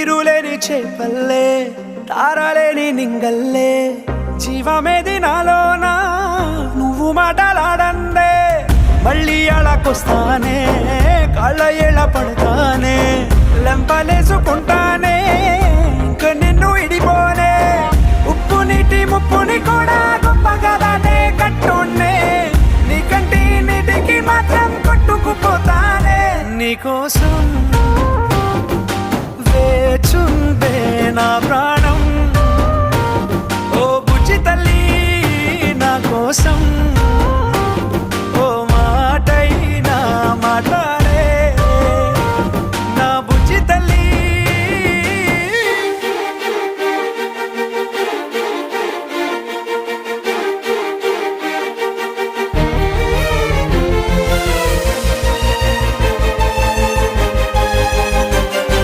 నీరులేని చేపల్లే తారలేని నింగల్లే జీవమేది నాలోనా నువ్వు మాటలాడందే మళ్ళీ అళకొస్తానే కాళ్ళ ఏళ్ళ పడతానే లెంపలేసుకుంటానే ఇంక నిన్ను ఇడిపోనే ఉప్పు నీటి ముప్పుని కూడా గొప్పగా దాటే కట్టున్నే నీ కంటి నీటికి మాత్రం కొట్టుకుపోతానే నీకోసం